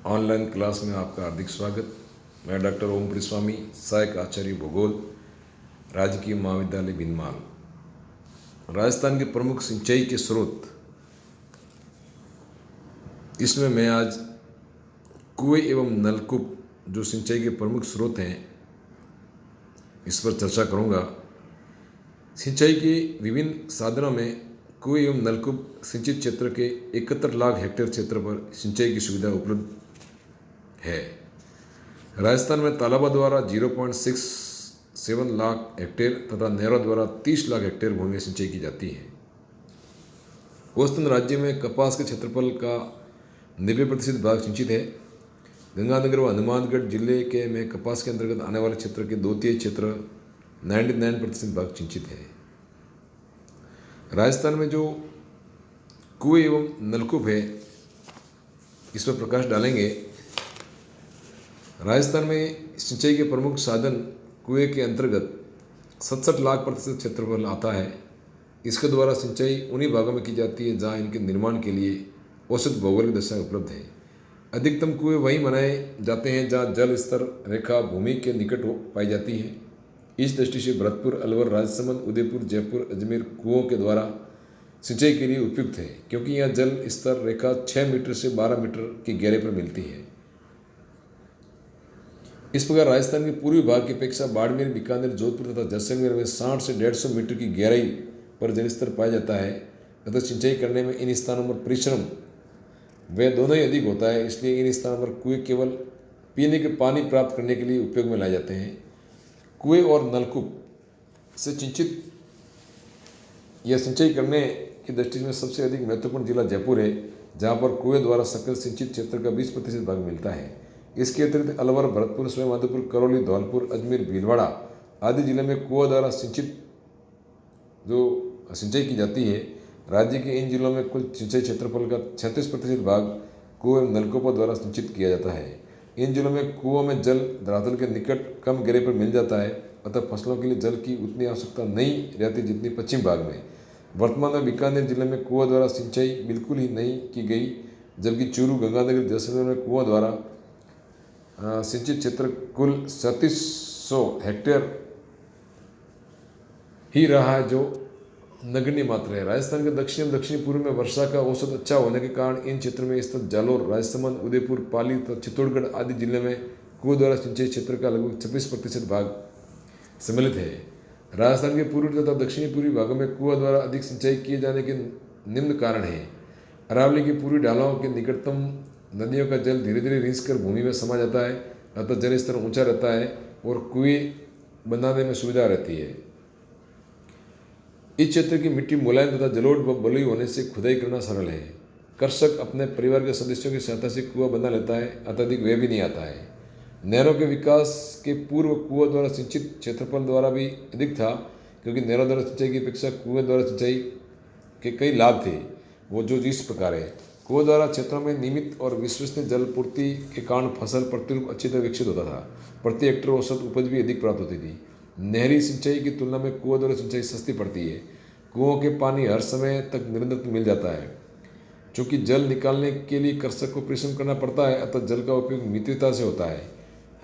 Online class में आपका हार्दिक स्वागत। मैं डॉक्टर ओम स्वामी, सहायक आचार्य भूगोल, राजकीय महाविद्यालय भिनमाल। राजस्थान के प्रमुख सिंचाई के स्रोत, इसमें मैं आज कुएं एवं नलकूप जो सिंचाई के प्रमुख स्रोत हैं इस पर चर्चा करूंगा। सिंचाई के विभिन्न साधनों में कुएं एवं नलकूप सिंचित क्षेत्र के 71 लाख हेक्टेयर क्षेत्र पर सिंचाई की सुविधा उपलब्ध है। राजस्थान में तालाबों द्वारा 0.67 लाख हेक्टेयर तथा नहरों द्वारा 30 लाख हेक्टेयर भूमि में सिंचाई की जाती है। औसतन राज्य में कपास के क्षेत्रफल का 90% भाग सिंचित है। गंगानगर व हनुमानगढ़ जिले के में कपास के अंतर्गत आने वाले क्षेत्र के 2/3 क्षेत्र 99% भाग सिंचित है। राजस्थान में जो कुएं एवं नलकूप है इस पर प्रकाश डालेंगे। राजस्थान में सिंचाई के प्रमुख साधन कुएं के अंतर्गत 67 लाख प्रतिशत क्षेत्रफल आता है। इसके द्वारा सिंचाई उन्हीं भागों में की जाती है जहां इनके निर्माण के लिए औसत भौगोलिक दशा उपलब्ध है। अधिकतम कुएं वहीं बनाए जाते हैं जहां जल स्तर रेखा भूमि के निकट पाई जाती है। इस दृष्टि से भरतपुर, अलवर, राजसमंद, उदयपुर, जयपुर, अजमेर कुओं के द्वारा सिंचाई के लिए उपयुक्त है, क्योंकि यहाँ जल स्तर रेखा 6 मीटर से 12 मीटर की गहराई पर मिलती है। इस प्रकार राजस्थान के पूर्वी भाग की अपेक्षा बाड़मेर, बीकानेर, जोधपुर तथा जैसलमेर में 60 से 150 मीटर की गहराई पर जलस्तर पाया जाता है तथा सिंचाई करने में इन स्थानों पर परिश्रम वे दोनों ही अधिक होता है। इसलिए इन स्थानों पर कुएं केवल पीने के पानी प्राप्त करने के लिए उपयोग में लाए जाते हैं। कुएं और नलकूप से सिंचित या सिंचाई करने की दृष्टि में सबसे अधिक महत्वपूर्ण जिला जयपुर है, जहाँ पर कुएं द्वारा सकल सिंचित क्षेत्र का 20% भाग मिलता है। इसके अतिरिक्त अलवर, भरतपुर, स्वयं माधोपुर, करौली, धौलपुर, अजमेर, भीलवाड़ा आदि जिले में कुओं द्वारा सिंचित जो सिंचाई की जाती है। राज्य के इन जिलों में कुल सिंचाई क्षेत्रफल का 36% भाग कुएं एवं नलकूपों द्वारा सिंचित किया जाता है। इन जिलों में कुओं में जल धरातल के निकट कम गहराई पर मिल जाता है, अतः फसलों के लिए जल की उतनी आवश्यकता नहीं रहती जितनी पश्चिम भाग में। वर्तमान में बीकानेर जिले में कुओं द्वारा सिंचाई बिल्कुल ही नहीं की गई, जबकि चूरू, गंगानगर, जैसलमेर में कुओं द्वारा सिंचित क्षेत्र कुल 3700 हेक्टेयर ही रहा है, जो नगण्य मात्रा है। राजस्थान के दक्षिण दक्षिणी पूर्व में वर्षा का औसत अच्छा होने के कारण इन क्षेत्रों में स्थित जालोर, राजसमंद, उदयपुर, पाली तथा चित्तौड़गढ़ आदि जिले में कुओं द्वारा सिंचाई क्षेत्र का लगभग 26% भाग सम्मिलित है। राजस्थान के पूर्वी तथा दक्षिणी पूर्वी भागों में कुओं द्वारा अधिक सिंचाई किए जाने के निम्न कारण हैं। अरावली की पूर्वी ढालों के निकटतम नदियों का जल धीरे धीरे रिंच कर भूमि में समा जाता है, अतः जल स्तर ऊंचा रहता है और कुएं बनाने में सुविधा रहती है। इस क्षेत्र की मिट्टी मुलायम तथा जलोढ़ व बलुई होने से खुदाई करना सरल है। कृषक अपने परिवार के सदस्यों की सहायता से कुआं बना लेता है, अत्यधिक व्यय भी नहीं आता है। नहरों के विकास के पूर्व कुओं द्वारा सिंचित क्षेत्रफल द्वारा भी अधिक था, क्योंकि नहरों द्वारा सिंचाई की अपेक्षा कुएं द्वारा सिंचाई के कई लाभ थे, वो जो इस प्रकार है। कुओं द्वारा क्षेत्रों में नियमित और विश्वसनीय जल पूर्ति के कारण फसल प्रतिरूप अच्छी तरह विकसित होता था। प्रति हेक्टेयर औसत उपज भी अधिक प्राप्त होती थी। नहरी सिंचाई की तुलना में कुओं द्वारा सिंचाई सस्ती पड़ती है। कुओं के पानी हर समय तक निरंतर मिल जाता है। चूँकि जल निकालने के लिए कृषक को परिश्रम करना पड़ता है, अतः जल का उपयोग मितव्ययता से होता है।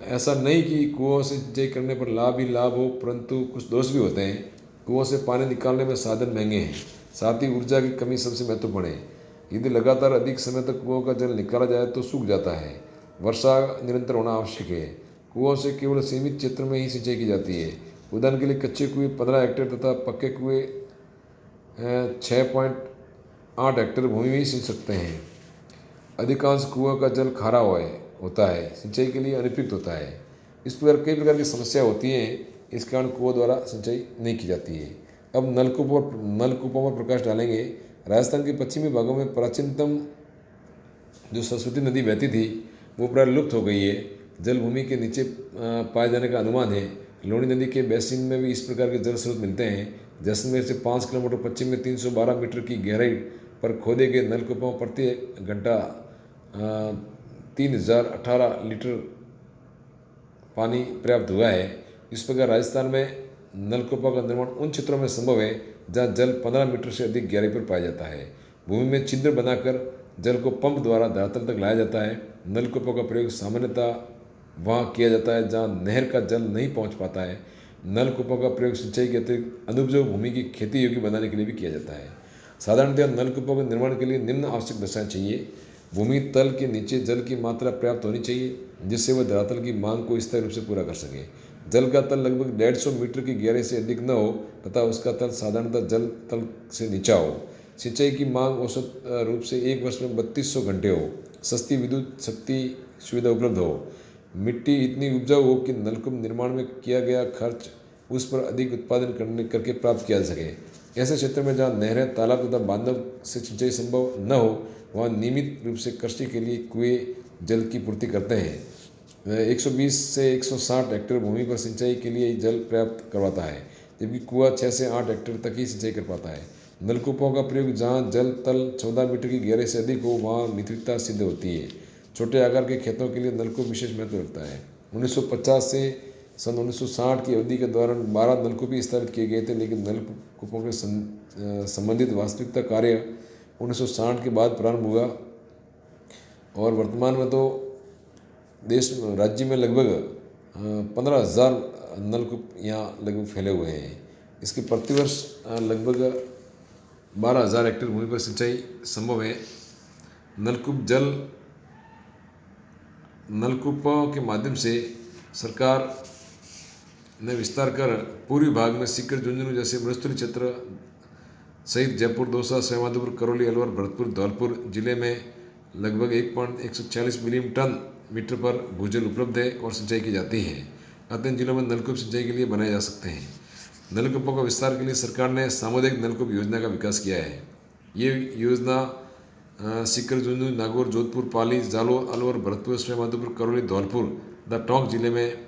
ऐसा नहीं कि कुओं से सिंचाई करने पर लाभ ही लाभ हो, परंतु कुछ दोष भी होते हैं। कुओं से पानी निकालने में साधन महंगे हैं, साथ ही ऊर्जा की कमी सबसे महत्वपूर्ण है। यदि लगातार अधिक समय तक कुओं का जल निकाला जाए तो सूख जाता है। वर्षा निरंतर होना आवश्यक है। कुओं से केवल सीमित क्षेत्र में ही सिंचाई की जाती है। उदाहरण के लिए कच्चे कुएं 15 हेक्टेयर तथा पक्के कुएं 6.8 हेक्टेयर भूमि में ही सिंच सकते हैं। अधिकांश कुओं का जल खारा होता है, सिंचाई के लिए अनुपयुक्त होता है। इस प्रकार कई प्रकार की समस्या होती हैं, इस कारण कुओं द्वारा सिंचाई नहीं की जाती है। अब नलकूपों पर प्रकाश डालेंगे। राजस्थान के पश्चिमी भागों में प्राचीनतम जो सरस्वती नदी बहती थी वो प्राय लुप्त हो गई है। जल भूमि के नीचे पाए जाने का अनुमान है। लूणी नदी के बेसिन में भी इस प्रकार के जल स्रोत मिलते हैं। जैसलमेर से 5 किलोमीटर पश्चिम में 312 मीटर की गहराई पर खोदे गए नलकूपों प्रति घंटा 3018 लीटर पानी पर्याप्त हुआ है। इस प्रकार राजस्थान में नलकूपों का निर्माण उन क्षेत्रों में संभव है जहाँ जल 15 मीटर से अधिक गहराई पर पाया जाता है। भूमि में छिद्र बनाकर जल को पंप द्वारा धरातल तक लाया जाता है। नलकूपों का प्रयोग सामान्यतः वहाँ किया जाता है जहाँ नहर का जल नहीं पहुँच पाता है। नलकूपों का प्रयोग सिंचाई के अतिरिक्त अनुपजाऊ भूमि की खेती योग्य बनाने के लिए भी किया जाता है। साधारणतः नलकूपों के निर्माण के लिए निम्न आवश्यक दशाएं चाहिए। भूमि तल के नीचे जल की मात्रा पर्याप्त होनी चाहिए जिससे वह धरातल की मांग को स्थायी रूप से पूरा कर सके। जल का तल लगभग 150 मीटर की गहराई से अधिक न हो तथा उसका तल साधारणतः जल तल से नीचा हो। सिंचाई की मांग औसत रूप से एक वर्ष में 3200 घंटे हो। सस्ती विद्युत शक्ति सुविधा उपलब्ध हो। मिट्टी इतनी उपजाऊ हो कि नलकूप निर्माण में किया गया खर्च उस पर अधिक उत्पादन करके प्राप्त किया जा सके। ऐसे क्षेत्र में जहाँ नहरें, तालाब तथा बांधव से सिंचाई संभव न हो वहाँ नियमित रूप से कृषि के लिए कुएं जल की पूर्ति करते हैं। 120 से 160 हेक्टेयर भूमि पर सिंचाई के लिए जल प्राप्त करवाता है, जबकि कुआं 6 से 8 हेक्टेयर तक ही सिंचाई कर पाता है। नलकूपों का प्रयोग जहाँ जल तल 14 मीटर की गहराई से अधिक हो वहाँ मित्रता सिद्ध होती है। छोटे आकार के खेतों के लिए नलकूप विशेष महत्व रखता है। 1950 से सन 1960 की अवधि के दौरान 12 नलकूप स्थापित किए गए थे, लेकिन नलकूपों के संबंधित वास्तविकता कार्य 1960 के बाद प्रारंभ हुआ और वर्तमान में तो राज्य में लगभग 15,000 नलकूप यहाँ लगभग फैले हुए हैं। इसके प्रतिवर्ष लगभग 12,000 हेक्टेयर भूमि पर सिंचाई संभव है। नलकूपों के माध्यम से सरकार ने विस्तार कर पूर्वी भाग में सीकर, झुंझुनू जैसे मरुस्थलीय क्षेत्र सहित जयपुर, दौसा, सवाईमाधोपुर, करौली, अलवर, भरतपुर, धौलपुर जिले में लगभग 1.140 मिलियन टन मीटर पर भूजल उपलब्ध है और सिंचाई की जाती है। अन्य जिलों में नलकूप सिंचाई के लिए बनाए जा सकते हैं। नलकूपों का विस्तार के लिए सरकार ने सामुदायिक नलकूप योजना का विकास किया है। ये योजना सीकर, झुंझुनू, नागौर, जोधपुर, पाली, जालोर, अलवर, भरतपुर, सवाईमाधोपुर, करौली, धौलपुर तथा टोंक जिले में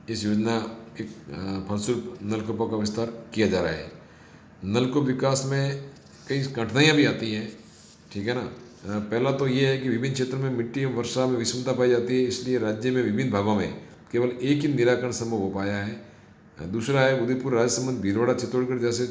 इस योजना के फलस्वरूप नलकूपों का विस्तार किया जा रहा है। नलकूप विकास में कई कठिनाइयाँ भी आती हैं, ठीक है ना। पहला तो ये है कि विभिन्न क्षेत्रों में मिट्टी एवं वर्षा में विषमता पाई जाती है, इसलिए राज्य में विभिन्न भागों में केवल एक ही निराकरण संभव हो पाया है। दूसरा है उदयपुर, राजसमंद, भीलवाड़ा, चित्तौड़गढ़ जैसे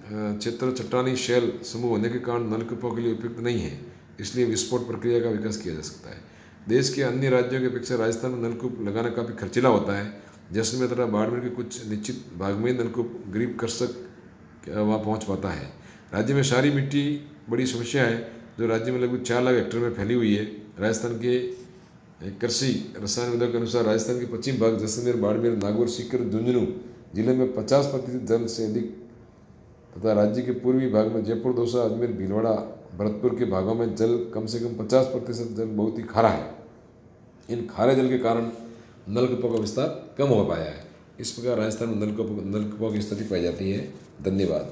क्षेत्र चट्टानी शैल समूह होने के कारण नलकूपों के लिए उपयुक्त नहीं है, इसलिए विस्फोट प्रक्रिया का विकास किया जा सकता है। देश के अन्य राज्यों की अपेक्षा राजस्थान में नलकूप लगाना काफ़ी खर्चीला होता है। जैसलमेर तथा बाड़मेर के कुछ निश्चित भाग में नलकूप गरीब कृषक वहाँ पहुँच पाता है। राज्य में क्षारीय मिट्टी बड़ी समस्या है जो राज्य में लगभग 4 लाख हेक्टेयर में फैली हुई है। राजस्थान के कृषि रसायन विभाग के अनुसार राजस्थान के पश्चिम भाग जैसलमेर, बाड़मेर, नागौर, सीकर, झुंझुनू जिले में 50% जल से अधिक तथा राज्य के पूर्वी भाग में जयपुर, दौसा, अजमेर, भीलवाड़ा, भरतपुर के भागों में जल कम से कम 50% जल बहुत ही खारा है। इन खारे जल के कारण नलकूपों का विस्तार कम हो पाया है। इस प्रकार राजस्थान में नलकूपों की स्थिति पाई जाती है। धन्यवाद।